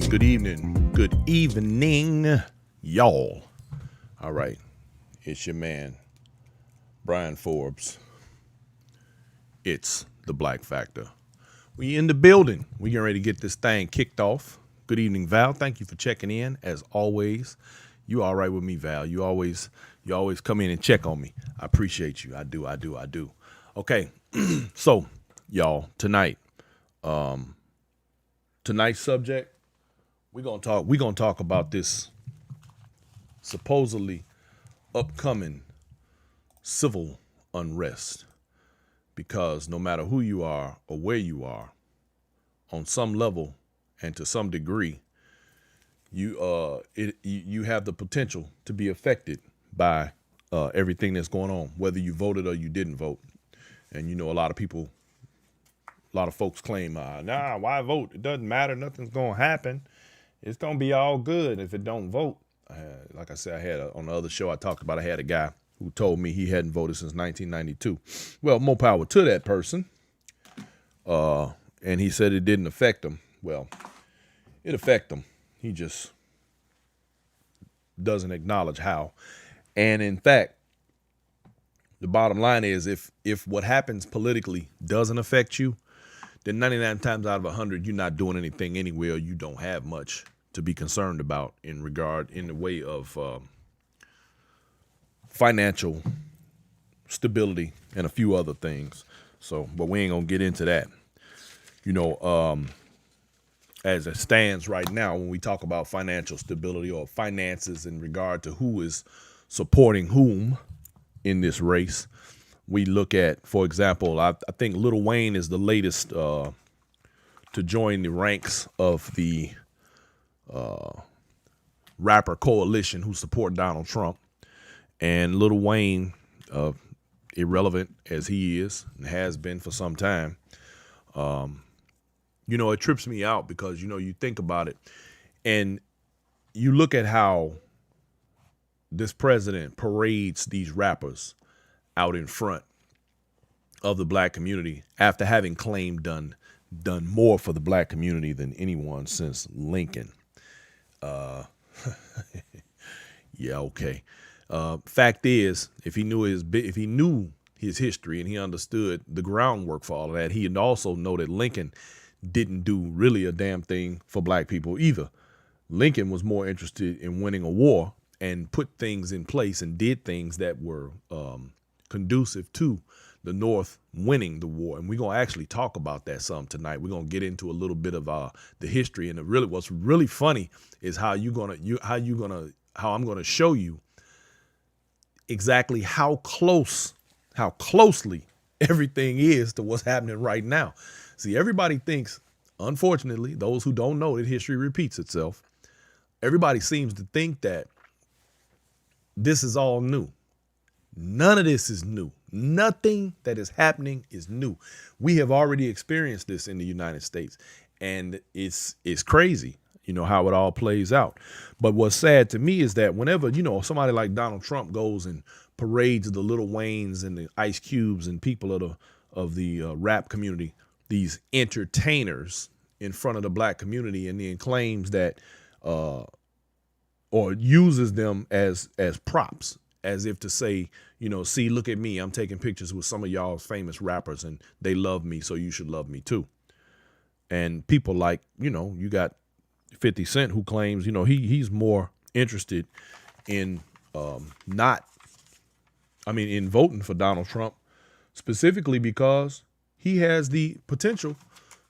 good evening, y'all. All right, it's your man, Brian Forbes. It's the Black Factor. We in the building. We getting ready to get this thing kicked off. Good evening, Val. Thank you for checking in. As always, you all right with me, Val? You always come in and check on me. I appreciate you. I do. Okay, so y'all, tonight's subject, we're gonna talk about this supposedly upcoming civil unrest, because no matter who you are or where you are, on some level and to some degree, you have the potential to be affected by everything that's going on, whether you voted or you didn't vote. And a lot of folks claim, why vote? It doesn't matter. Nothing's going to happen. It's going to be all good if it don't vote. Like I said, on the other show I talked about, I had a guy who told me he hadn't voted since 1992. Well, more power to that person. And he said it didn't affect him. Well, it affected him. He just doesn't acknowledge how. And in fact, the bottom line is if what happens politically doesn't affect you, then 99 times out of 100, you're not doing anything anyway, or you don't have much to be concerned about in the way of financial stability and a few other things. So, but we ain't gonna get into that. As it stands right now, when we talk about financial stability or finances in regard to who is supporting whom in this race, we look at, for example, I think Lil Wayne is the latest to join the ranks of the rapper coalition who support Donald Trump. And Lil Wayne, irrelevant as he is and has been for some time, it trips me out because, you think about it and you look at how this president parades these rappers out in front of the black community after having claimed done more for the black community than anyone since Lincoln. Yeah, okay. Fact is, if he knew his history and he understood the groundwork for all of that, he'd also know that Lincoln didn't do really a damn thing for black people either. Lincoln was more interested in winning a war and put things in place and did things that were conducive to the North winning the war. And we're going to actually talk about that some tonight. We're going to get into a little bit of the history. And what's really funny is how I'm going to show you exactly how closely everything is to what's happening right now. See, everybody thinks, unfortunately, those who don't know that history repeats itself, everybody seems to think that this is all new. None of this is new. Nothing that is happening is new. We have already experienced this in the United States, and it's crazy, how it all plays out. But what's sad to me is that whenever, somebody like Donald Trump goes and parades the Lil Waynes and the Ice Cubes and people of the rap community, these entertainers in front of the black community, and then claims that or uses them as props, as if to say, see, look at me, I'm taking pictures with some of y'all's famous rappers and they love me, so you should love me too. And people like, you got 50 Cent who claims, he's more interested in in voting for Donald Trump specifically because he has the potential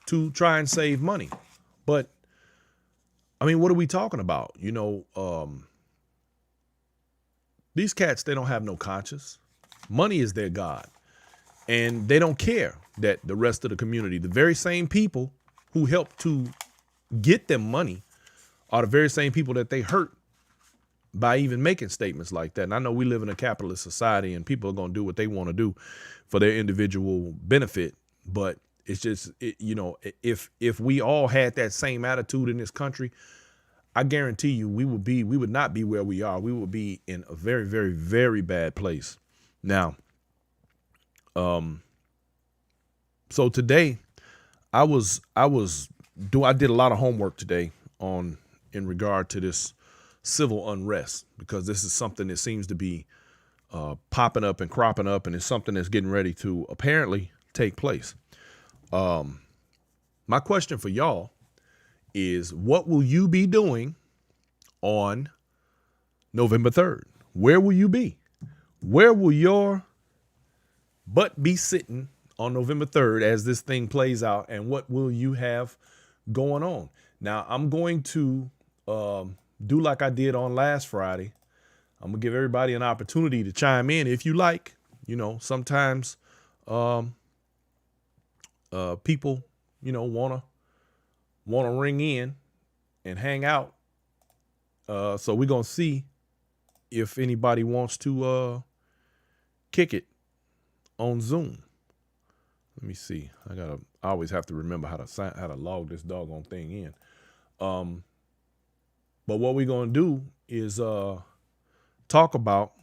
to try and save money. But what are we talking about? These cats, they don't have no conscience. Money is their God. And they don't care that the rest of the community, the very same people who helped to get them money, are the very same people that they hurt by even making statements like that. And I know we live in a capitalist society and people are going to do what they want to do for their individual benefit. But it's just, if we all had that same attitude in this country, I guarantee you we would not be where we are. We would be in a very, very, very bad place. Now, so today I did a lot of homework today in regard to this civil unrest, because this is something that seems to be popping up and cropping up, and it's something that's getting ready to apparently take place. My question for y'all is, what will you be doing on November 3rd? Where will you be? Where will your butt be sitting on November 3rd as this thing plays out, and what will you have going on? Now, I'm going to do like I did on last Friday. I'm gonna give everybody an opportunity to chime in if you like. You know, sometimes people, you know, wanna ring in and hang out. So we're gonna see if anybody wants to kick it on Zoom. Let me see. I always have to remember how to log this doggone thing in. But what we're gonna do is talk about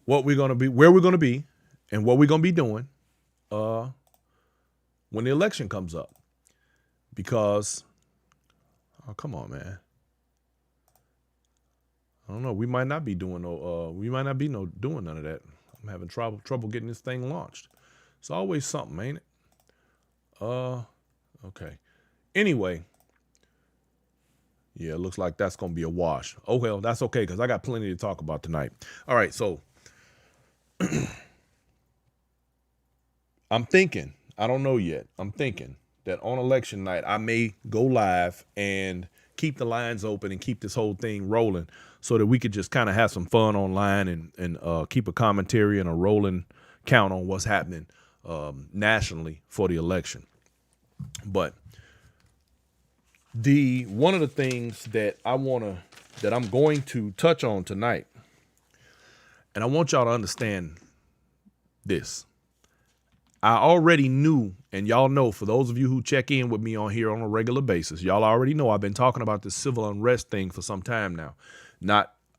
what we're gonna be, where we're gonna be, and what we're gonna be doing when the election comes up. Because, oh, come on, man. I don't know. We might not be doing doing none of that. I'm having trouble getting this thing launched. It's always something, ain't it? Okay. Anyway, yeah, it looks like that's gonna be a wash. Oh well, that's okay, because I got plenty to talk about tonight. All right, so I'm thinking, I don't know yet, I'm thinking that on election night I may go live and keep the lines open and keep this whole thing rolling, so that we could just kind of have some fun online and keep a commentary and a rolling count on what's happening nationally for the election. But one of the things that I'm going to touch on tonight, and I want y'all to understand this. I already knew, and y'all know, for those of you who check in with me on here on a regular basis, y'all already know I've been talking about this civil unrest thing for some time now.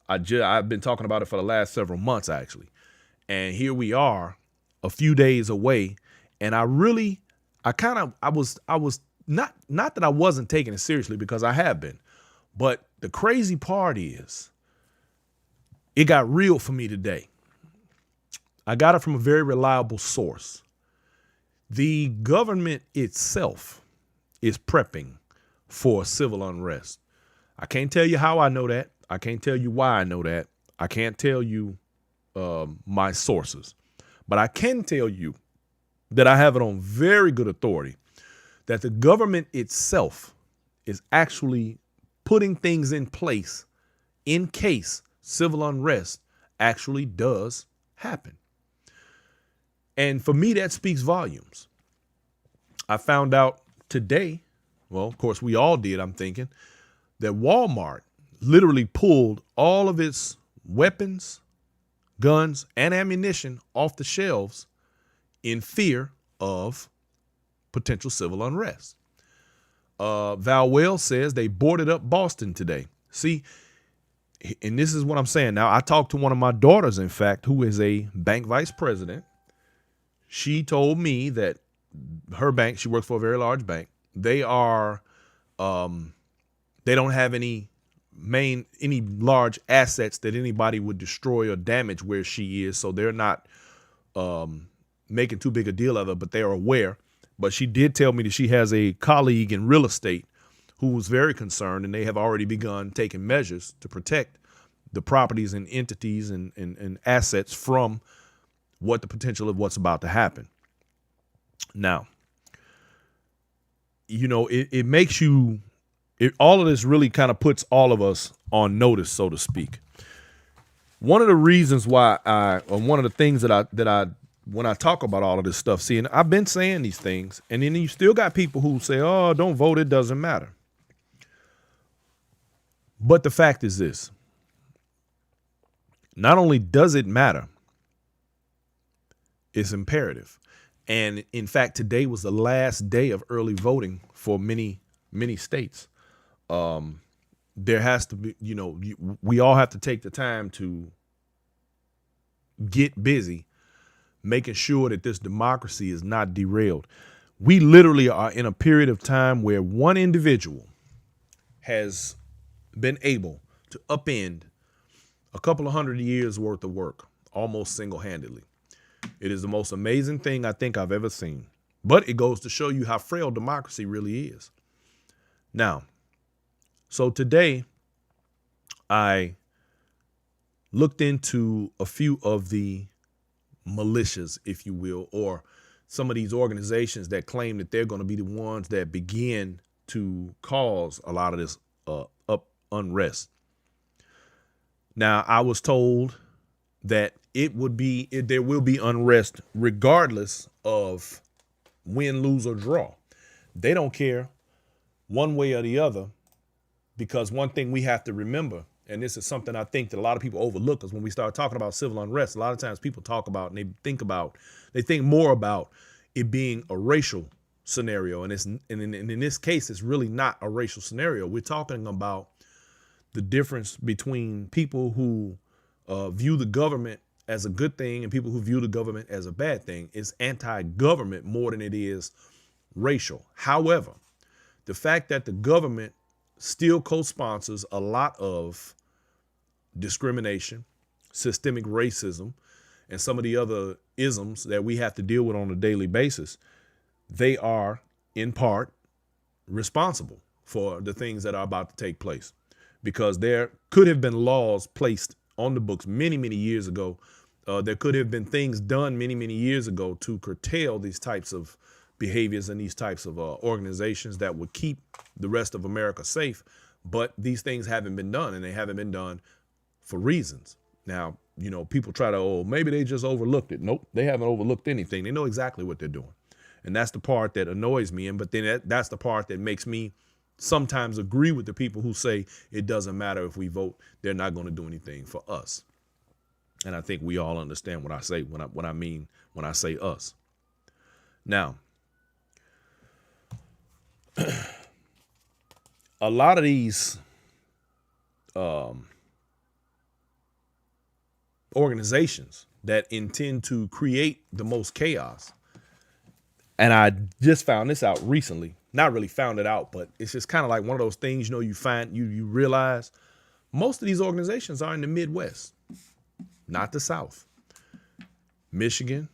I've been talking about it for the last several months, actually. And here we are, a few days away, and I was not that I wasn't taking it seriously, because I have been, but the crazy part is it got real for me today. I got it from a very reliable source. The government itself is prepping for civil unrest. I can't tell you how I know that. I can't tell you why I know that. I can't tell you my sources, but I can tell you that I have it on very good authority that the government itself is actually putting things in place in case civil unrest actually does happen. And for me, that speaks volumes. I found out today, well, of course we all did, I'm thinking, that Walmart literally pulled all of its weapons, guns, and ammunition off the shelves in fear of potential civil unrest. Val Wells says they boarded up Boston today. See, and this is what I'm saying. Now, I talked to one of my daughters, in fact, who is a bank vice president. She told me that her bank, she works for a very large bank, they don't have any large assets that anybody would destroy or damage where she is. So they're not making too big a deal of it, but they're aware. But she did tell me that she has a colleague in real estate who was very concerned, and they have already begun taking measures to protect the properties and entities and assets from what the potential of what's about to happen. Now, you know, it makes you, all of this really kind of puts all of us on notice, so to speak. One of the reasons why one of the things that I when I talk about all of this stuff, see, and I've been saying these things, and then you still got people who say, oh, don't vote, it doesn't matter. But the fact is this: not only does it matter, it's imperative. And in fact, today was the last day of early voting for many, many states. There has to be, we all have to take the time to get busy making sure that this democracy is not derailed. We literally are in a period of time where one individual has been able to upend a couple of 100 years worth of work almost single-handedly. It is the most amazing thing I think I've ever seen. But it goes to show you how frail democracy really is. Now, so today I looked into a few of the militias, if you will, or some of these organizations that claim that they're going to be the ones that begin to cause a lot of this unrest. Now, I was told that there will be unrest regardless of win, lose, or draw. They don't care one way or the other, because one thing we have to remember, and this is something I think that a lot of people overlook, is when we start talking about civil unrest, a lot of times people talk about and they think more about it being a racial scenario. And in this case, it's really not a racial scenario. We're talking about the difference between people who view the government as a good thing and people who view the government as a bad thing. It's anti-government more than it is racial. However, the fact that the government still co-sponsors a lot of discrimination, systemic racism, and some of the other isms that we have to deal with on a daily basis, they are in part responsible for the things that are about to take place. Because there could have been laws placed on the books many, many years ago. There could have been things done many, many years ago to curtail these types of behaviors and these types of organizations that would keep the rest of America safe. But these things haven't been done, and they haven't been done for reasons. Now, people try to, maybe they just overlooked it. Nope, they haven't overlooked anything. They know exactly what they're doing. And that's the part that annoys me. But then that's the part that makes me sometimes agree with the people who say it doesn't matter if we vote, they're not going to do anything for us. And I think we all understand what I say what I mean when I say us. Now, a lot of these organizations that intend to create the most chaos, and I just found this out recently. Not really found it out, but it's just kind of like one of those things, you realize most of these organizations are in the Midwest, not the South. Michigan,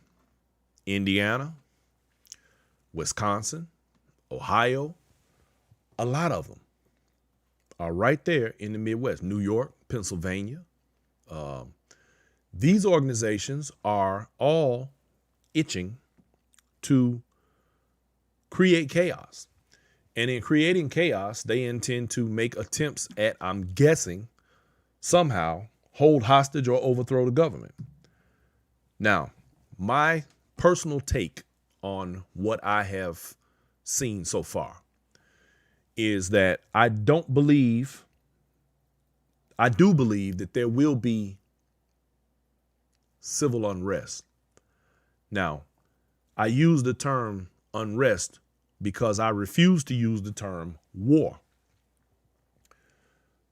Indiana, Wisconsin, Ohio, a lot of them are right there in the Midwest. New York, Pennsylvania. These organizations are all itching to create chaos. And in creating chaos, they intend to make attempts at, I'm guessing, somehow hold hostage or overthrow the government. Now, my personal take on what I have seen so far is that I do believe that there will be civil unrest. Now, I use the term unrest because I refuse to use the term war.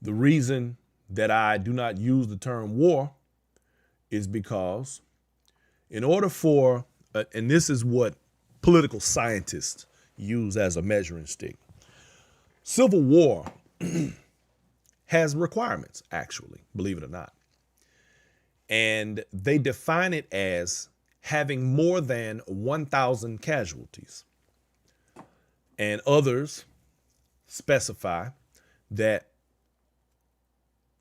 The reason that I do not use the term war is because in order for, and this is what political scientists use as a measuring stick, civil war has requirements, actually, believe it or not. And they define it as having more than 1,000 casualties. And others specify that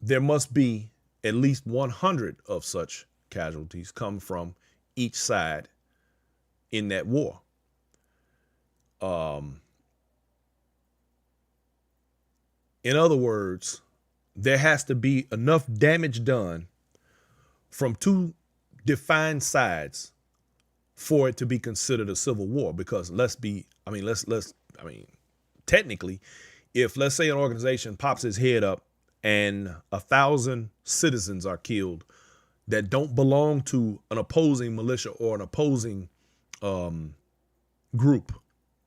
there must be at least 100 of such casualties come from each side in that war. In other words, there has to be enough damage done from two defined sides for it to be considered a civil war. Because technically, if let's say an organization pops its head up and 1,000 citizens are killed that don't belong to an opposing militia or an opposing group,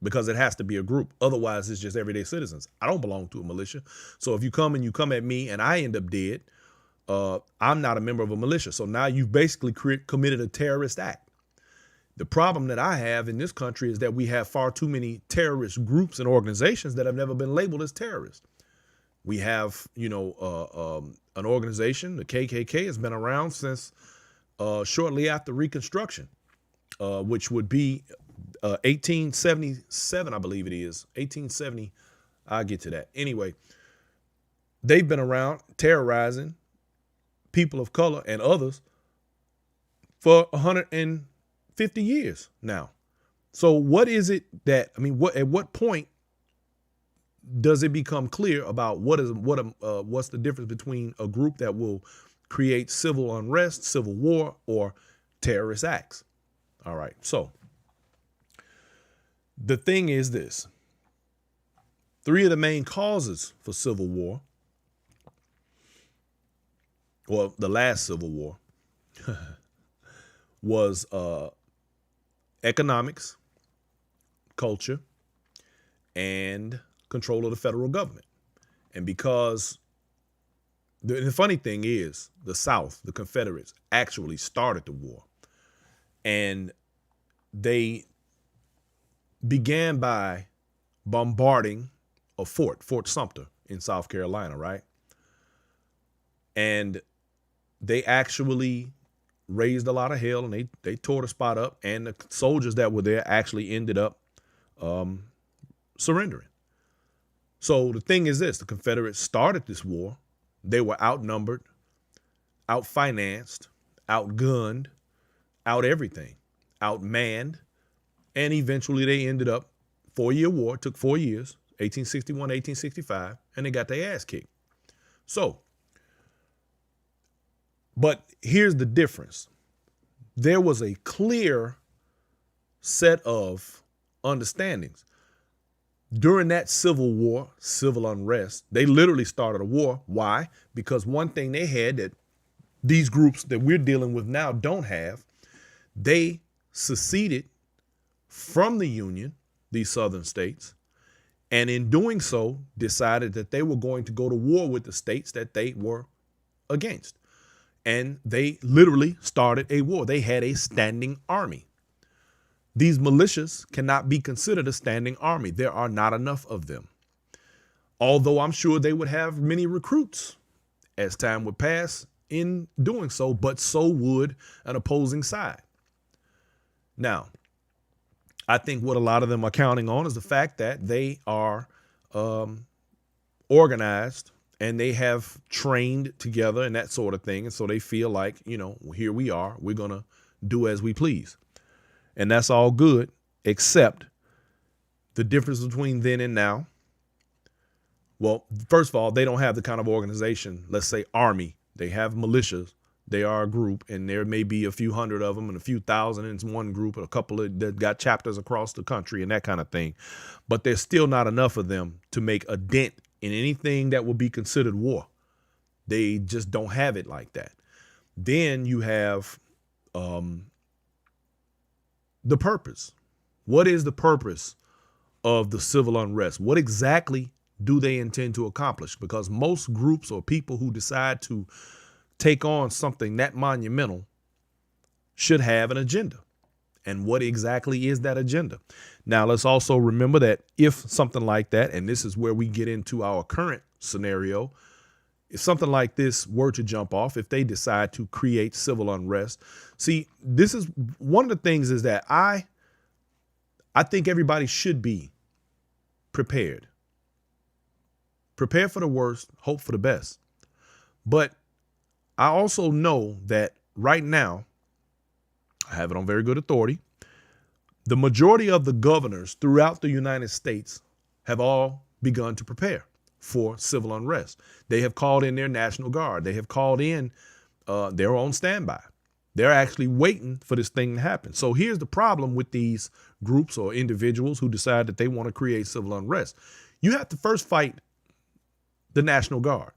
because it has to be a group. Otherwise, it's just everyday citizens. I don't belong to a militia. So if you come at me and I end up dead, I'm not a member of a militia. So now you've basically committed a terrorist act. The problem that I have in this country is that we have far too many terrorist groups and organizations that have never been labeled as terrorists. We have, an organization, the KKK, has been around since shortly after Reconstruction, which would be 1877, I believe it is. 1870. I'll get to that. Anyway, they've been around terrorizing people of color and others for 150 years now. So what is it that, at what point does it become clear about what's the difference between a group that will create civil unrest, civil war, or terrorist acts? All right. So the thing is this: 3 of the main causes for civil war, or the last civil war, was economics, culture, and control of the federal government. And because the funny thing is, the South, the Confederates, actually started the war. And they began by bombarding a Fort Sumter in South Carolina, right? And they actually raised a lot of hell, and they tore the spot up, and the soldiers that were there actually ended up surrendering. So the thing is this: the Confederates started this war. They were outnumbered, outfinanced, outgunned, out everything, outmanned, and eventually they ended up 4-year war. Took 4 years, 1861, 1865, and they got their ass kicked. So, but here's the difference. There was a clear set of understandings. During that civil war, civil unrest, they literally started a war. Why? Because one thing they had that these groups that we're dealing with now don't have, they seceded from the Union, these southern states, and in doing so, decided that they were going to go to war with the states that they were against. And they literally started a war. They had a standing army. These militias cannot be considered a standing army. There are not enough of them. Although I'm sure they would have many recruits as time would pass in doing so, but so would an opposing side. Now, I think what a lot of them are counting on is the fact that they are organized and they have trained together and that sort of thing. And so they feel like, here we are, we're going to do as we please. And that's all good, except the difference between then and now. Well, first of all, they don't have the kind of organization, let's say army. They have militias. They are a group, and there may be a few hundred of them and a few thousand in one group, and a couple of that got chapters across the country and that kind of thing. But there's still not enough of them to make a dent in anything that will be considered war. They just don't have it like that. Then you have the purpose. What is the purpose of the civil unrest? What exactly do they intend to accomplish? Because most groups or people who decide to take on something that monumental should have an agenda. And what exactly is that agenda? Now, let's also remember that if something like that, and this is where we get into our current scenario, if something like this were to jump off, if they decide to create civil unrest, see, this is one of the things is that I think everybody should be prepared. Prepare for the worst, hope for the best. But I also know that right now, I have it on very good authority, the majority of the governors throughout the United States have all begun to prepare for civil unrest. They have called in their National Guard. They have called in their own standby. They're actually waiting for this thing to happen. So here's the problem with these groups or individuals who decide that they want to create civil unrest. You have to first fight the National Guard.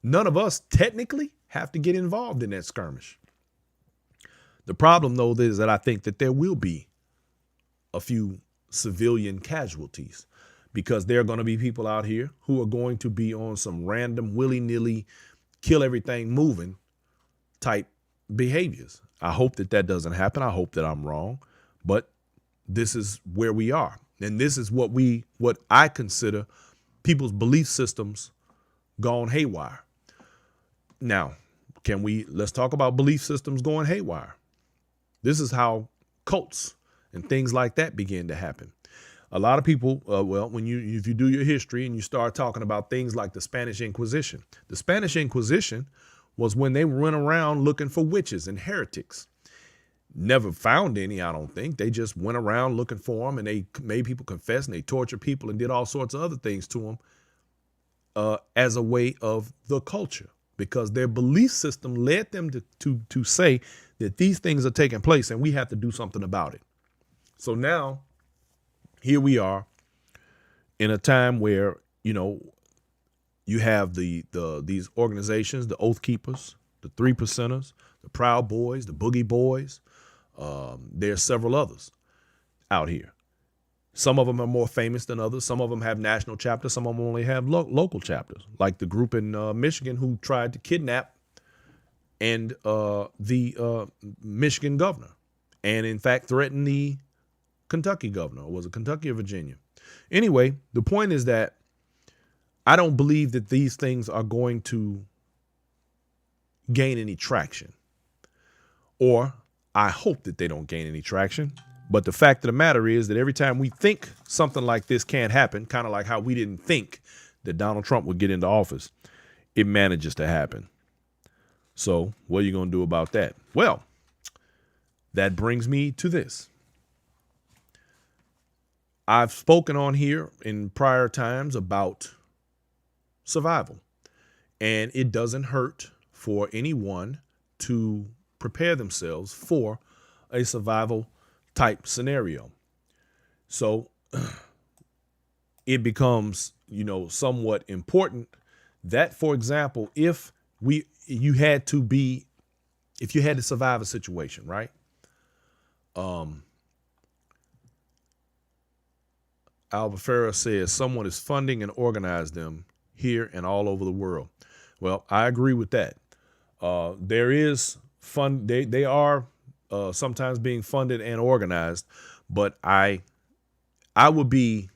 None of us technically have to get involved in that skirmish. The problem, though, is that I think that there will be a few civilian casualties, because there are going to be people out here who are going to be on some random willy-nilly kill everything moving type behaviors. I hope that that doesn't happen. I hope that I'm wrong, but this is where we are. And this is what I consider people's belief systems gone haywire. Now, let's talk about belief systems going haywire. This is how cults and things like that begin to happen. A lot of people, if you do your history and you start talking about things like the Spanish Inquisition was when they went around looking for witches and heretics. Never found any, I don't think. They just went around looking for them, and they made people confess, and they tortured people and did all sorts of other things to them as a way of the culture, because their belief system led them to say that these things are taking place and we have to do something about it. So now here we are in a time where, you have these organizations, the Oath Keepers, the Three Percenters, the Proud Boys, the Boogie Boys. There are several others out here. Some of them are more famous than others. Some of them have national chapters. Some of them only have local chapters, like the group in Michigan who tried to kidnap the Michigan governor, and in fact threatened the Kentucky governor. Or was it Kentucky or Virginia? Anyway, the point is that I don't believe that these things are going to gain any traction, or I hope that they don't gain any traction. But the fact of the matter is that every time we think something like this can't happen, kind of like how we didn't think that Donald Trump would get into office, it manages to happen. So what are you going to do about that? Well, that brings me to this. I've spoken on here in prior times about survival, and it doesn't hurt for anyone to prepare themselves for a survival type scenario. So it becomes, somewhat important that, for example, if you had to survive a situation, right? Albert Farrar says someone is funding and organizing them here and all over the world. Well, I agree with that. There is fund. They are sometimes being funded and organized, but I would be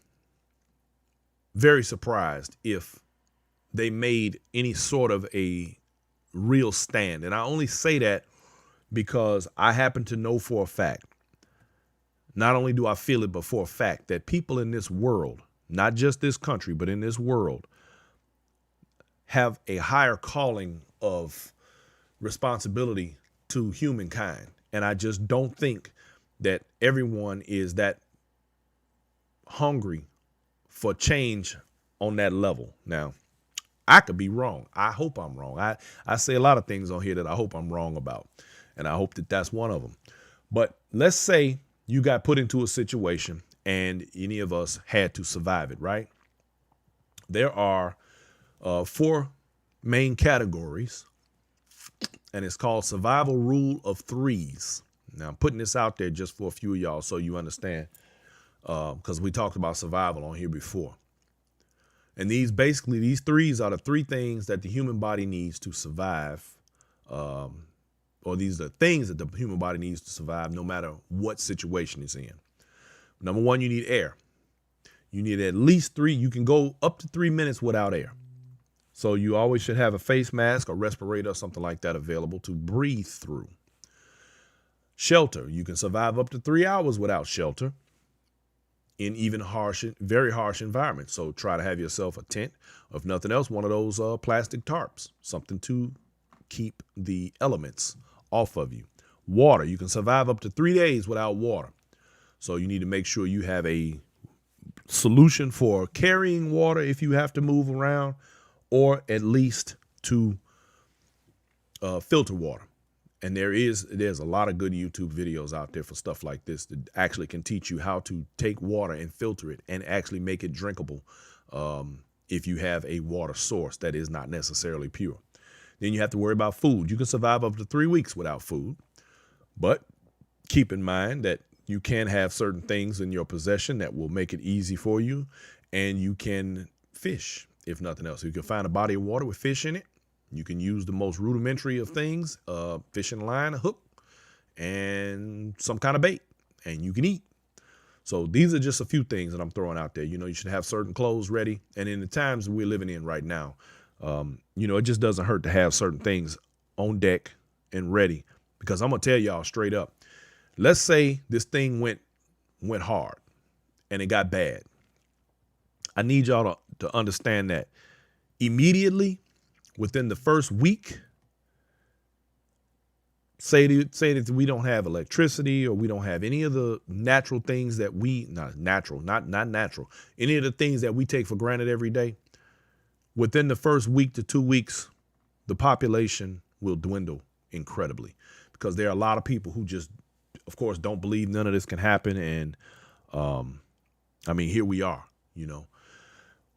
very surprised if they made any sort of a real stand. And I only say that because I happen to know for a fact, not only do I feel it, but for a fact that people in this world, not just this country, but in this world, have a higher calling of responsibility to humankind. And I just don't think that everyone is that hungry for change on that level. Now, I could be wrong. I hope I'm wrong. I say a lot of things on here that I hope I'm wrong about, and I hope that that's one of them. But let's say you got put into a situation and any of us had to survive it, right? There are 4 main categories, and it's called survival rule of 3s. Now, I'm putting this out there just for a few of y'all so you understand, because we talked about survival on here before. And these 3s are the 3 things that the human body needs to survive, or these are the things that the human body needs to survive no matter what situation it's in. Number 1, you need air. You need at least 3. You can go up to 3 minutes without air. So you always should have a face mask or respirator or something like that available to breathe through. Shelter. You can survive up to 3 hours without shelter in even very harsh environments. So try to have yourself a tent, or if nothing else, one of those plastic tarps, something to keep the elements off of you. Water. You can survive up to 3 days without water. So you need to make sure you have a solution for carrying water if you have to move around, or at least to filter water. And there's a lot of good YouTube videos out there for stuff like this that actually can teach you how to take water and filter it and actually make it drinkable if you have a water source that is not necessarily pure. Then you have to worry about food. You can survive up to 3 weeks without food, but keep in mind that you can have certain things in your possession that will make it easy for you, and you can fish, if nothing else. You can find a body of water with fish in it. You can use the most rudimentary of things, fishing line, a hook, and some kind of bait, and you can eat. So these are just a few things that I'm throwing out there. You should have certain clothes ready. And in the times we're living in right now, it just doesn't hurt to have certain things on deck and ready. Because I'm going to tell y'all straight up, let's say this thing went hard and it got bad. I need y'all to understand that immediately within the first week, say that we don't have electricity or we don't have any of the natural things that not natural, any of the things that we take for granted every day. Within the first week to 2 weeks, the population will dwindle incredibly because there are a lot of people who just, of course, don't believe none of this can happen. And here we are,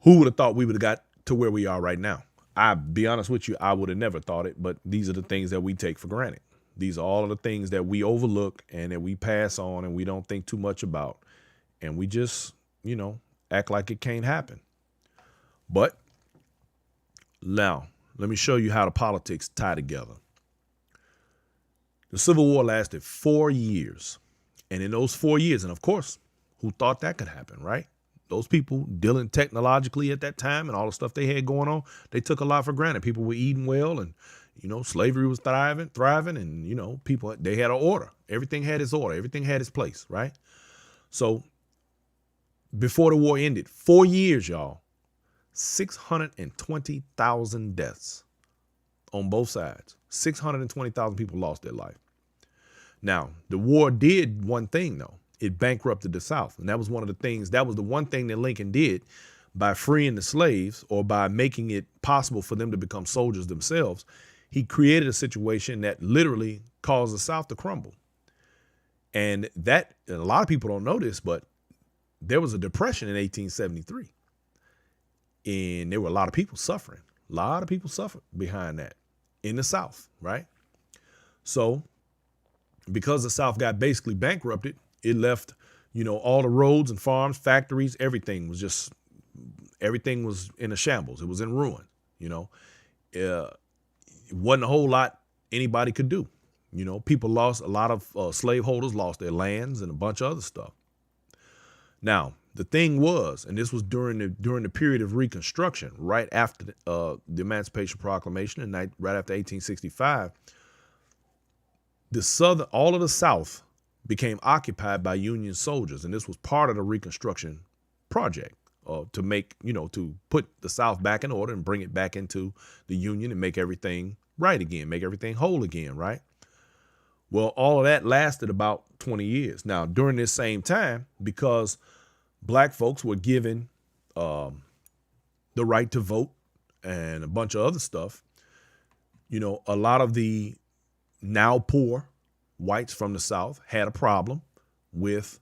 who would have thought we would have got to where we are right now? I'll be honest with you, I would have never thought it, but these are the things that we take for granted. These are all of the things that we overlook and that we pass on and we don't think too much about. And we just, act like it can't happen. But now, let me show you how the politics tie together. The Civil War lasted 4 years. And in those 4 years, and of course, who thought that could happen, right? Those people dealing technologically at that time and all the stuff they had going on, they took a lot for granted. People were eating well and slavery was thriving, and, people, they had an order. Everything had its order. Everything had its place, right? So before the war ended, 4 years, y'all, 620,000 deaths on both sides. 620,000 people lost their life. Now, the war did one thing, though. It bankrupted the South. And that was the one thing that Lincoln did by freeing the slaves or by making it possible for them to become soldiers themselves. He created a situation that literally caused the South to crumble. And a lot of people don't know this, but there was a depression in 1873. And there were a lot of people suffering. A lot of people suffered behind that in the South, right? So because the South got basically bankrupted, it left, all the roads and farms, factories, everything was in a shambles. It was in ruin, it wasn't a whole lot anybody could do. People lost, a lot of slaveholders lost their lands and a bunch of other stuff. Now, the thing was, and this was during the period of Reconstruction, right after the Emancipation Proclamation and right after 1865, all of the South became occupied by Union soldiers. And this was part of the Reconstruction project to make, to put the South back in order and bring it back into the Union and make everything right again, make everything whole again, right? Well, all of that lasted about 20 years. Now, during this same time, because black folks were given the right to vote and a bunch of other stuff, a lot of the now poor whites from the South had a problem with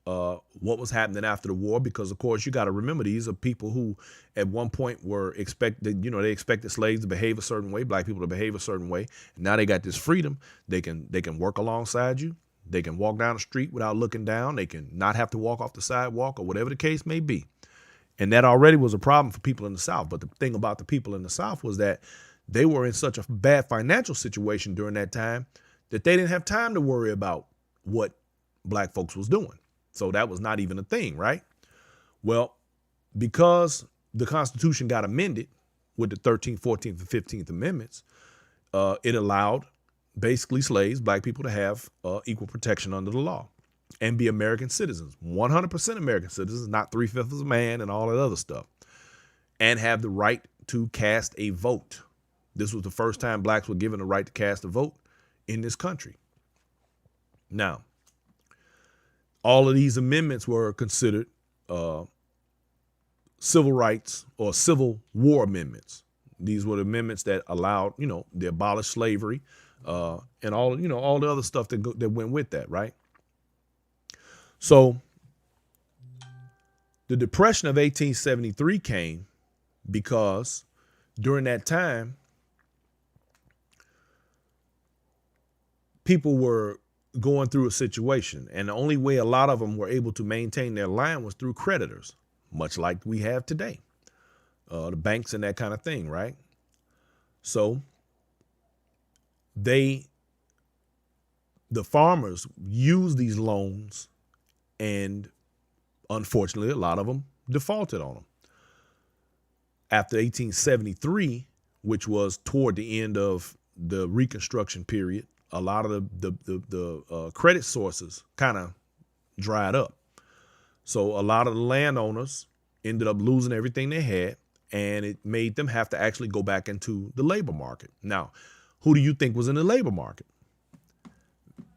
what was happening after the war, because of course you got to remember, these are people who at one point were expected, they expected slaves to behave a certain way, black people to behave a certain way. Now they got this freedom. They can work alongside you. They can walk down the street without looking down. They can not have to walk off the sidewalk or whatever the case may be. And that already was a problem for people in the South. But the thing about the people in the South was that they were in such a bad financial situation during that time that they didn't have time to worry about what black folks was doing. So that was not even a thing, right? Well, because the Constitution got amended with the 13th, 14th, and 15th Amendments, it allowed basically slaves, black people, to have equal protection under the law and be American citizens, 100% American citizens, not 3/5 of a man and all that other stuff, and have the right to cast a vote. This was the first time blacks were given the right to cast a vote in this country. Now, all of these amendments were considered civil rights or Civil War amendments. These were the amendments that allowed, they abolished slavery and all the other stuff that went with that, right? So the Depression of 1873 came because during that time, people were going through a situation, and the only way a lot of them were able to maintain their line was through creditors, much like we have today, the banks and that kind of thing, right? So they the farmers used these loans, and unfortunately, a lot of them defaulted on them. After 1873, which was toward the end of the Reconstruction period, a lot of the credit sources kind of dried up. So a lot of the landowners ended up losing everything they had, and it made them have to actually go back into the labor market. Now, who do you think was in the labor market?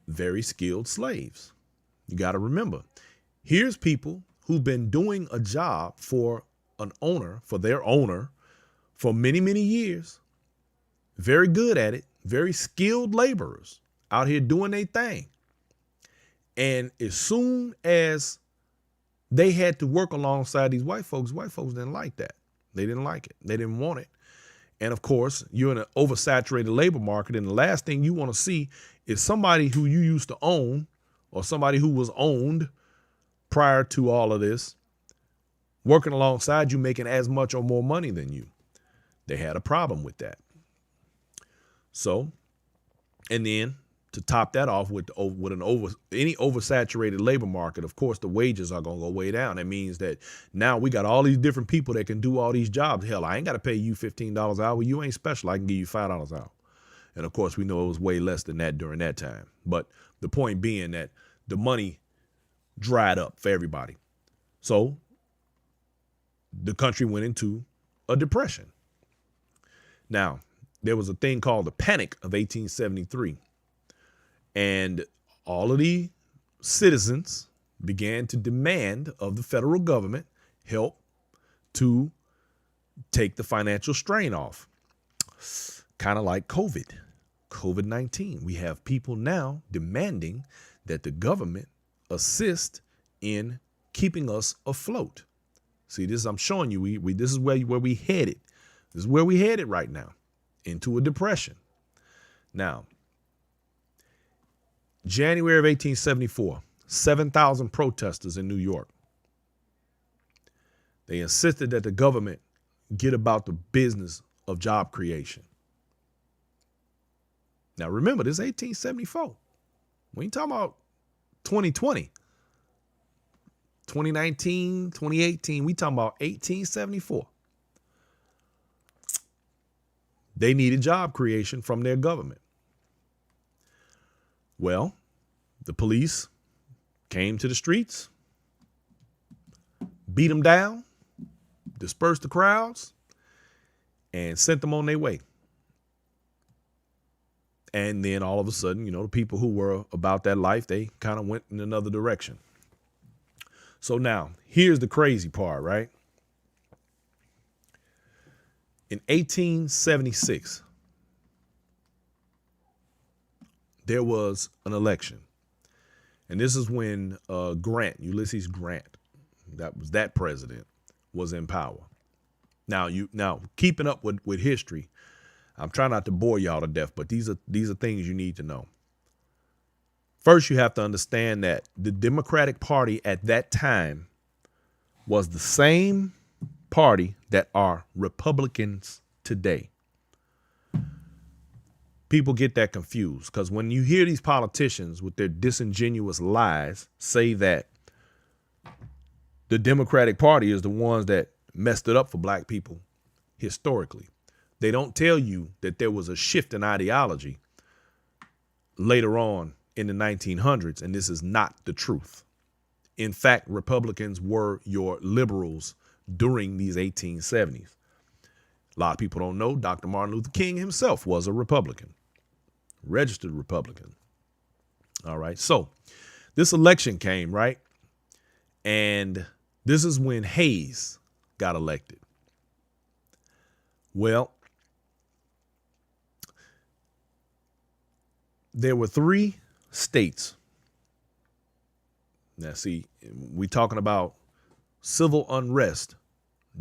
Very skilled slaves. You got to remember, here's people who've been doing a job for their owner, for many, many years. Very good at it, very skilled laborers out here doing their thing. And as soon as they had to work alongside these white folks didn't like that. They didn't like it. They didn't want it. And of course, you're in an oversaturated labor market, and the last thing you want to see is somebody who you used to own, or somebody who was owned prior to all of this, working alongside you, making as much or more money than you. They had a problem with that. So, and then to top that off with any oversaturated labor market, of course, the wages are going to go way down. That means that now we got all these different people that can do all these jobs. Hell, I ain't got to pay you $15 an hour. You ain't special. I can give you $5 an hour. And of course, we know it was way less than that during that time. But the point being that the money dried up for everybody. So the country went into a depression. Now, there was a thing called the Panic of 1873. And all of the citizens began to demand of the federal government help to take the financial strain off. Kind of like COVID-19. We have people now demanding that the government assist in keeping us afloat. See, this I'm showing you. This is where we headed. This is where we headed right now, into a depression. Now, January of 1874, 7,000 protesters in New York. They insisted that the government get about the business of job creation. Now, remember, this is 1874. We ain't talking about 2020, 2019, 2018. We talking about 1874. They needed job creation from their government. Well, the police came to the streets, beat them down, dispersed the crowds, and sent them on their way. And then all of a sudden, the people who were about that life, they kind of went in another direction. So now, here's the crazy part, right? In 1876, there was an election. And this is when Ulysses Grant, that president, was in power. Now, keeping up with history, I'm trying not to bore y'all to death, but these are things you need to know. First, you have to understand that the Democratic Party at that time was the same party that are Republicans today. People get that confused because when you hear these politicians with their disingenuous lies say that the Democratic Party is the ones that messed it up for black people historically, they don't tell you that there was a shift in ideology later on in the 1900s, and this is not the truth. In fact, Republicans were your liberals during these 1870s. A lot of people don't know Dr. Martin Luther King himself was a Republican, registered Republican. All right. So this election came, right? And this is when Hayes got elected. Well, there were 3 states. Now, see, we talking about civil unrest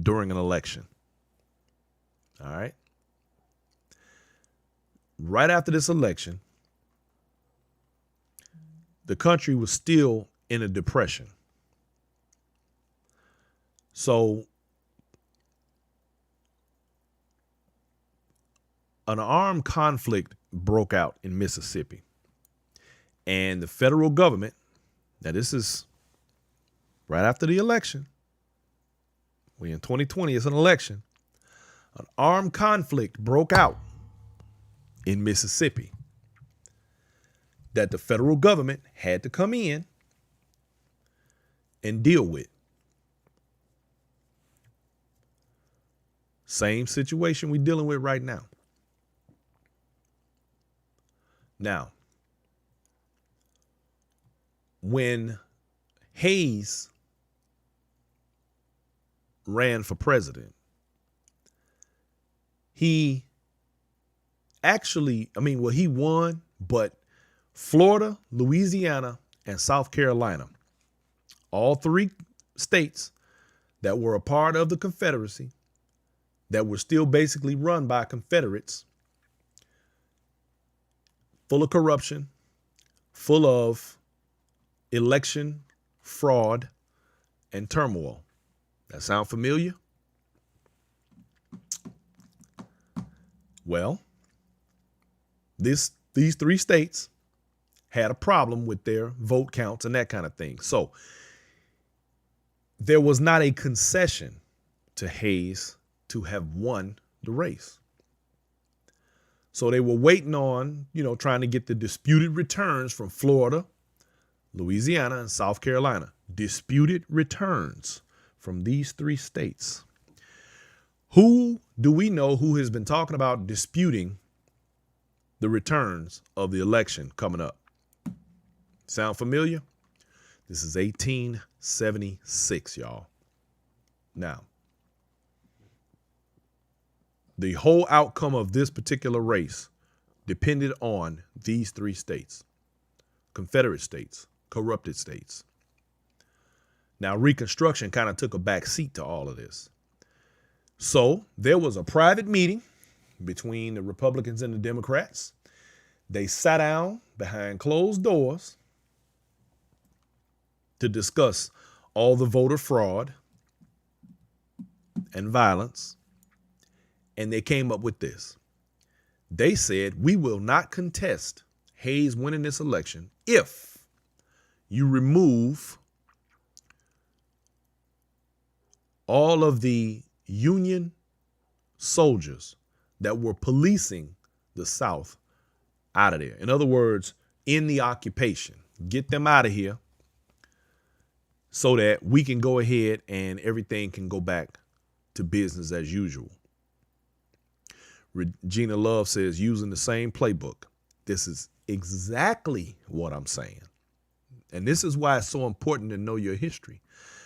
during an election. All right. Right after this election, the country was still in a depression. So an armed conflict broke out in Mississippi. And the federal government, now this is right after the election. We in 2020, it's an election. An armed conflict broke out in Mississippi that the federal government had to come in and deal with. Same situation we're dealing with right now. Now, when Hayes ran for president, he won, but Florida, Louisiana, and South Carolina, all three states that were a part of the Confederacy, that were still basically run by Confederates, full of corruption, full of election fraud and turmoil. That sound familiar? Well, these three states had a problem with their vote counts and that kind of thing. So there was not a concession to Hayes to have won the race. So they were waiting on, trying to get the disputed returns from Florida, Louisiana, and South Carolina. Disputed returns from these three states. Who do we know who has been talking about disputing the returns of the election coming up? Sound familiar? This is 1876, y'all. Now, the whole outcome of this particular race depended on these three states, Confederate states, corrupted states. Now, Reconstruction kind of took a back seat to all of this. So there was a private meeting between the Republicans and the Democrats. They sat down behind closed doors to discuss all the voter fraud and violence. And they came up with this. They said, we will not contest Hayes winning this election if you remove all of the Union soldiers that were policing the South out of there. In other words, in the occupation, get them out of here so that we can go ahead and everything can go back to business as usual. Regina Love says, using the same playbook. This is exactly what I'm saying. And this is why it's so important to know your history,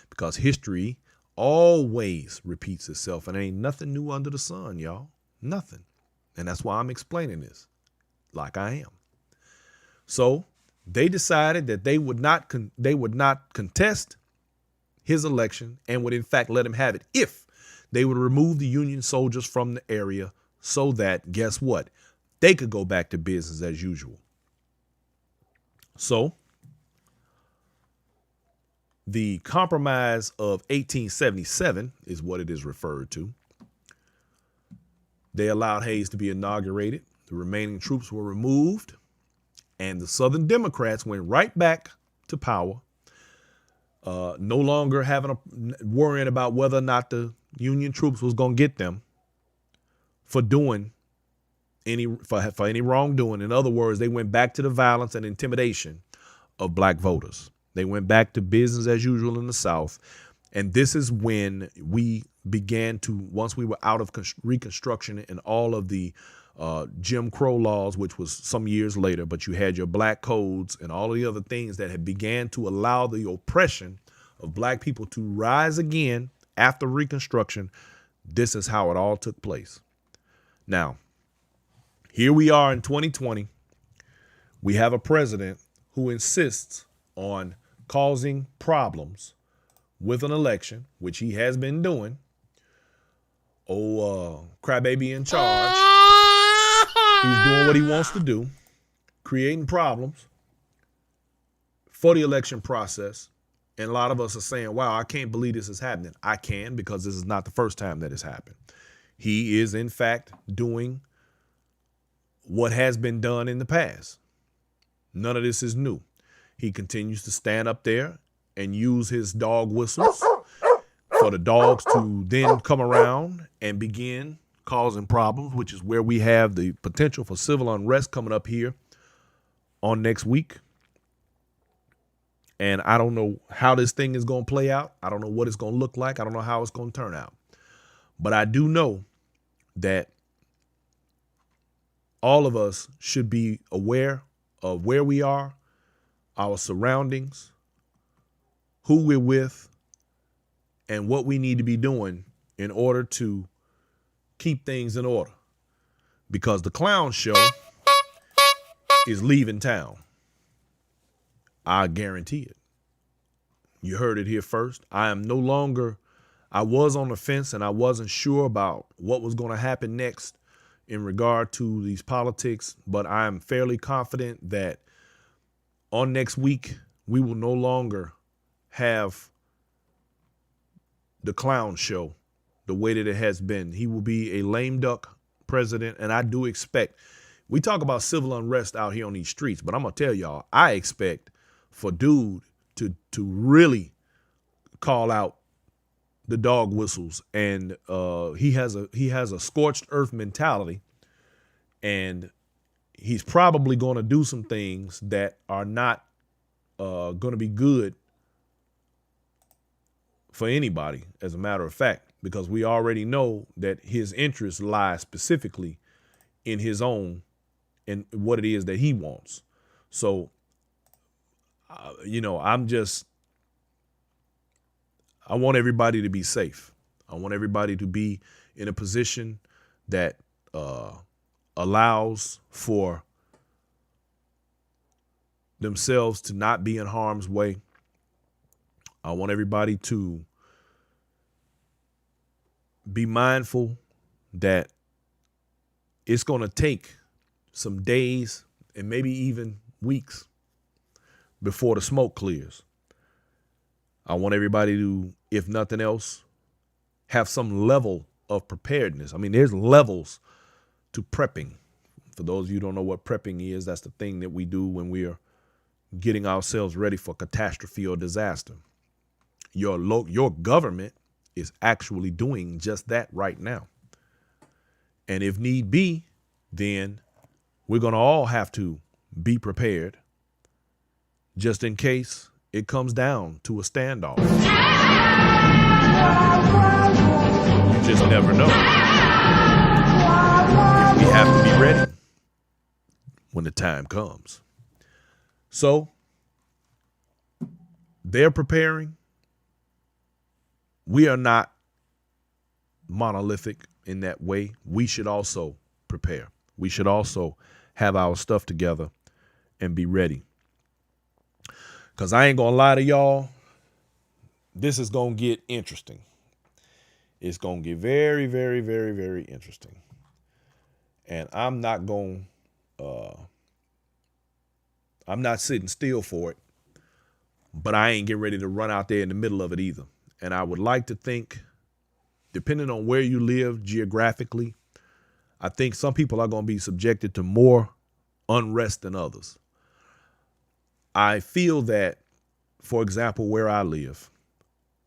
because history always repeats itself and ain't nothing new under the sun, y'all. Nothing. And that's why I'm explaining this like I am. So they decided that they would not contest his election and would in fact let him have it if they would remove the Union soldiers from the area so that, guess what? They could go back to business as usual. So the Compromise of 1877 is what it is referred to. They allowed Hayes to be inaugurated. The remaining troops were removed, and the Southern Democrats went right back to power, no longer worrying about whether or not the Union troops was going to get them for doing for any wrongdoing. In other words, they went back to the violence and intimidation of black voters. They went back to business as usual in the South. And this is when we began to, once we were out of Reconstruction and all of the Jim Crow laws, which was some years later, but you had your black codes and all of the other things that had began to allow the oppression of black people to rise again after Reconstruction. This is how it all took place. Now, here we are in 2020. We have a president who insists on causing problems with an election, which he has been doing. Crybaby in charge. He's doing what he wants to do, creating problems for the election process. And a lot of us are saying, wow, I can't believe this is happening. I can, because this is not the first time that it's happened. He is, in fact, doing what has been done in the past. None of this is new. He continues to stand up there and use his dog whistles for the dogs to then come around and begin causing problems, which is where we have the potential for civil unrest coming up here on next week. And I don't know how this thing is going to play out. I don't know what it's going to look like. I don't know how it's going to turn out. But I do know that all of us should be aware of where we are, our surroundings, who we're with, and what we need to be doing in order to keep things in order. Because the clown show is leaving town. I guarantee it. You heard it here first. I was on the fence and I wasn't sure about what was going to happen next in regard to these politics, but I'm fairly confident that on next week, we will no longer have the clown show the way that it has been. He will be a lame duck president, and I do expect, we talk about civil unrest out here on these streets, but I'm going to tell y'all, I expect for dude to really call out the dog whistles, and he has a scorched earth mentality, and he's probably going to do some things that are not going to be good for anybody, as a matter of fact, because we already know that his interests lie specifically in his own and what it is that he wants. So, I want everybody to be safe. I want everybody to be in a position that allows for themselves to not be in harm's way. I want everybody to be mindful that it's going to take some days and maybe even weeks before the smoke clears. I want everybody to, if nothing else, have some level of preparedness. I mean, there's levels to prepping. For those of you who don't know what prepping is, that's the thing that we do when we are getting ourselves ready for catastrophe or disaster. Your government is actually doing just that right now. And if need be, then we're going to all have to be prepared just in case it comes down to a standoff. You just never know. We have to be ready when the time comes. So they're preparing. We are not monolithic in that way. We should also prepare. We should also have our stuff together and be ready. Because I ain't going to lie to y'all, this is going to get interesting. It's going to get very, very, very, very interesting. And I'm not sitting still for it, but I ain't getting ready to run out there in the middle of it either. And I would like to think, depending on where you live geographically, I think some people are going to be subjected to more unrest than others. I feel that, for example, where I live,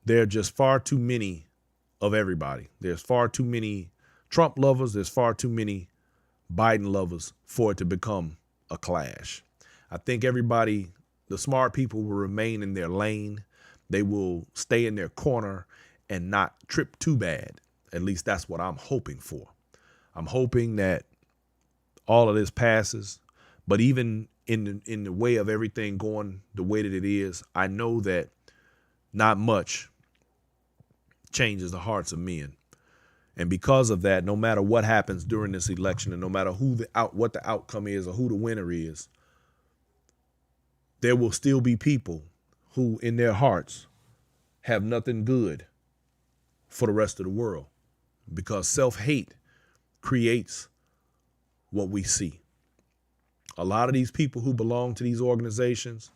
there are just far too many of everybody. There's far too many Trump lovers. There's far too many Biden lovers for it to become a clash. I think everybody, the smart people, will remain in their lane. They will stay in their corner and not trip too bad. At least that's what I'm hoping for. I'm hoping that all of this passes. But even in the way of everything going the way that it is, I know that not much changes the hearts of men. And because of that, no matter what happens during this election, and no matter what the outcome is or who the winner is, there will still be people who in their hearts have nothing good for the rest of the world, because self-hate creates what we see. A lot of these people who belong to these organizations,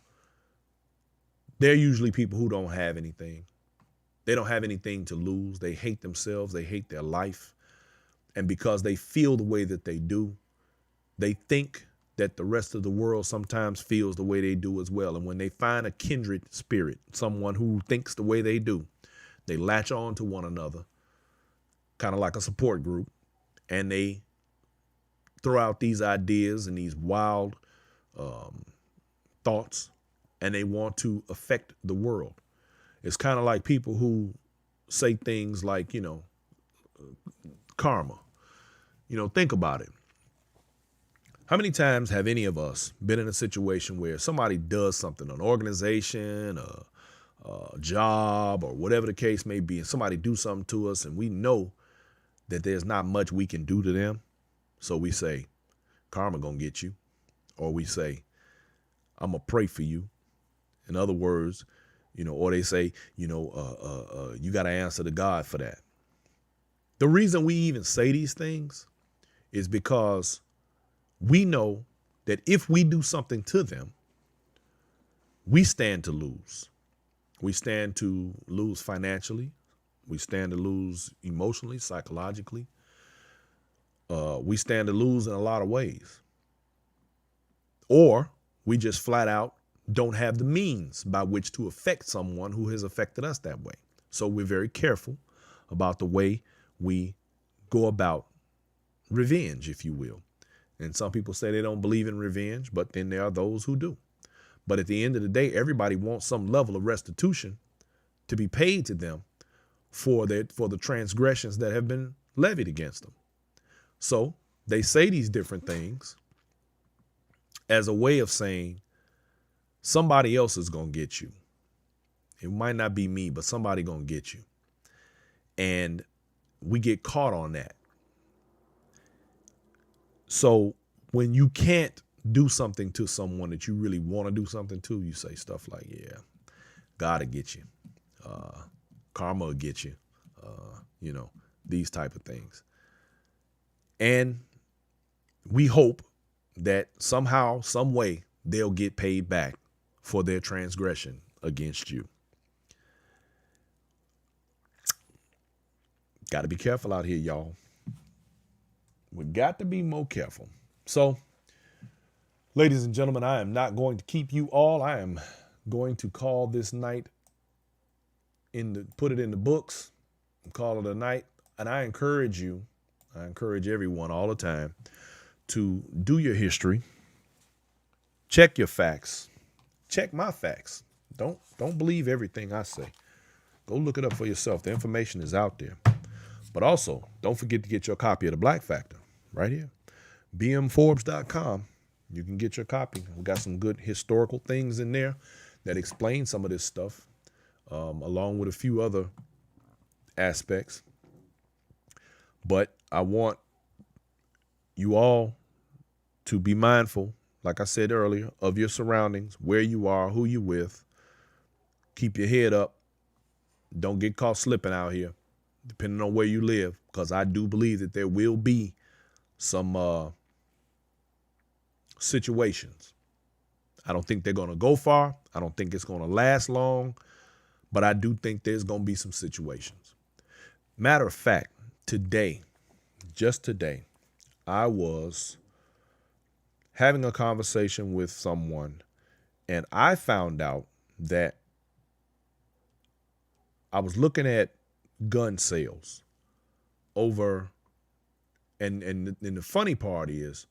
they're usually people who don't have anything. They don't have anything to lose. They hate themselves. They hate their life. And because they feel the way that they do, they think that the rest of the world sometimes feels the way they do as well. And when they find a kindred spirit, someone who thinks the way they do, they latch on to one another, kind of like a support group, and they throw out these ideas and these wild thoughts, and they want to affect the world. It's kind of like people who say things like, karma. Think about it. How many times have any of us been in a situation where somebody does something, an organization, a job, or whatever the case may be, and somebody do something to us, and we know that there's not much we can do to them? So we say, karma gonna get you. Or we say, I'm gonna pray for you. In other words, or they say, you got to answer to God for that. The reason we even say these things is because we know that if we do something to them, we stand to lose. We stand to lose financially. We stand to lose emotionally, psychologically. We stand to lose in a lot of ways. Or we just flat out don't have the means by which to affect someone who has affected us that way. So we're very careful about the way we go about revenge, if you will. And some people say they don't believe in revenge, but then there are those who do. But at the end of the day, everybody wants some level of restitution to be paid to them for the transgressions that have been levied against them. So they say these different things as a way of saying somebody else is going to get you. It might not be me, but somebody going to get you. And we get caught on that. So when you can't do something to someone that you really want to do something to, you say stuff like, yeah, God will get you. Karma will get you. These type of things. And we hope that somehow, some way, they'll get paid back for their transgression against you. Got to be careful out here, y'all. We got to be more careful. So, ladies and gentlemen, I am not going to keep you all. I am going to call this night put it in the books and call it a night. And I encourage everyone all the time to do your history. Check your facts. Check my facts. Don't believe everything I say. Go look it up for yourself. The information is out there. But also, don't forget to get your copy of The Black Factor right here. bmforbes.com. You can get your copy. We got some good historical things in there that explain some of this stuff, along with a few other aspects. But I want you all to be mindful, like I said earlier, of your surroundings, where you are, who you're with. Keep your head up. Don't get caught slipping out here, depending on where you live, because I do believe that there will be some situations. I don't think they're going to go far. I don't think it's going to last long, but I do think there's going to be some situations. Matter of fact, just today, I was having a conversation with someone, and I found out that I was looking at gun sales over, and the funny part is,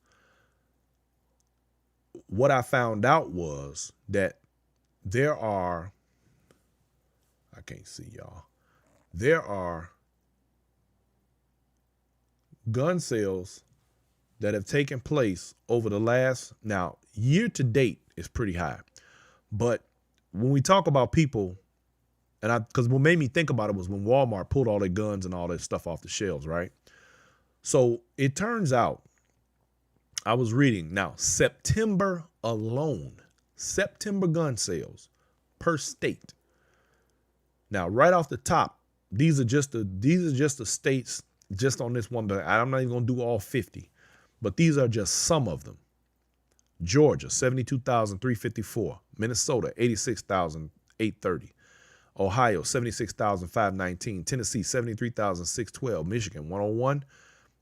what I found out was that there are gun sales that have taken place over the last, now year to date is pretty high. But when we talk about people, because what made me think about it was when Walmart pulled all their guns and all that stuff off the shelves, right? So it turns out, I was reading now, September alone, September gun sales per state. Now, right off the top, these are just the states just on this one, but I'm not even going to do all 50, but these are just some of them. Georgia, 72,354. Minnesota, 86,830. Ohio, 76,519. Tennessee, 73,612. Michigan, 101,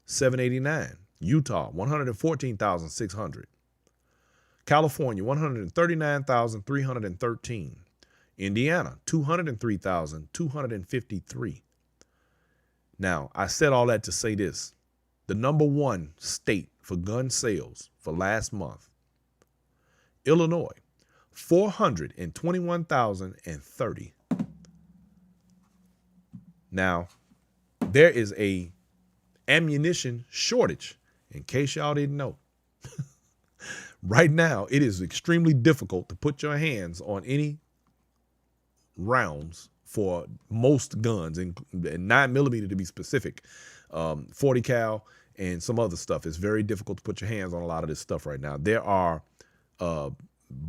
789. Utah, 114,600. California, 139,313. Indiana, 203,253. Now, I said all that to say this. The number one state for gun sales for last month, Illinois, 421,030. Now, there is a ammunition shortage, in case y'all didn't know. Right now, it is extremely difficult to put your hands on any rounds for most guns, and 9mm to be specific, 40 cal and some other stuff. It's very difficult to put your hands on a lot of this stuff right now. There are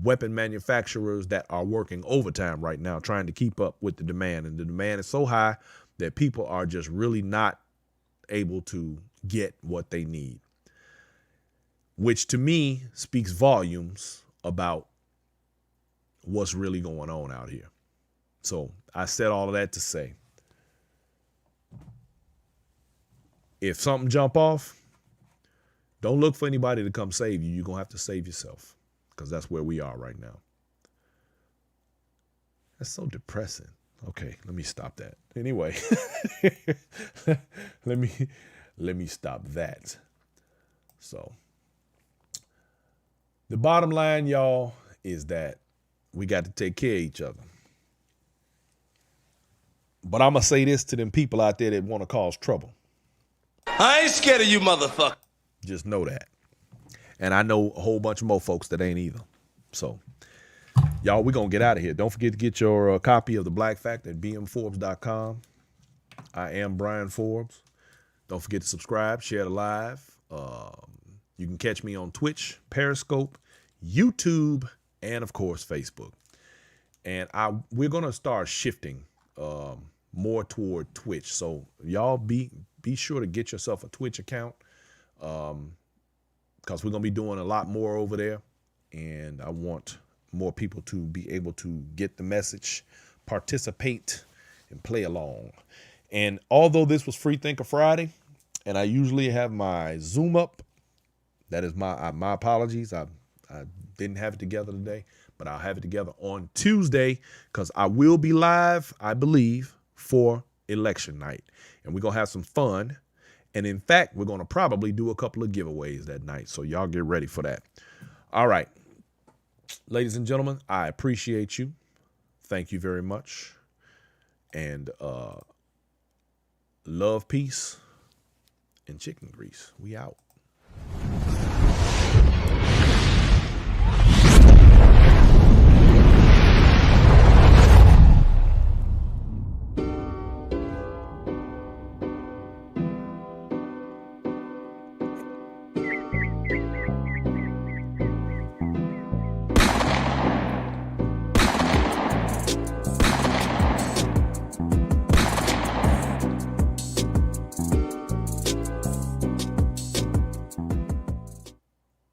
weapon manufacturers that are working overtime right now trying to keep up with the demand, and the demand is so high that people are just really not able to get what they need, which to me speaks volumes about what's really going on out here. So I said all of that to say, if something jump off, don't look for anybody to come save you. You're going to have to save yourself, because that's where we are right now. That's so depressing. Okay, let me stop that. Anyway, let me stop that. So the bottom line, y'all, is that we got to take care of each other. But I'm going to say this to them people out there that want to cause trouble. I ain't scared of you, motherfucker. Just know that. And I know a whole bunch of more folks that ain't either. So, y'all, we're going to get out of here. Don't forget to get your copy of The Black Fact at bmforbes.com. I am Brian Forbes. Don't forget to subscribe, share the live. You can catch me on Twitch, Periscope, YouTube, and, of course, Facebook. And we're going to start shifting more toward Twitch. So, y'all be sure to get yourself a Twitch account, because we're going to be doing a lot more over there. And I want more people to be able to get the message, participate, and play along. And although this was Free Thinker Friday, and I usually have my Zoom up, that is my apologies. I didn't have it together today, but I'll have it together on Tuesday, because I will be live, I believe, for election night. And we're going to have some fun. And in fact, we're going to probably do a couple of giveaways that night. So y'all get ready for that. All right. Ladies and gentlemen, I appreciate you. Thank you very much. And love, peace, and chicken grease. We out.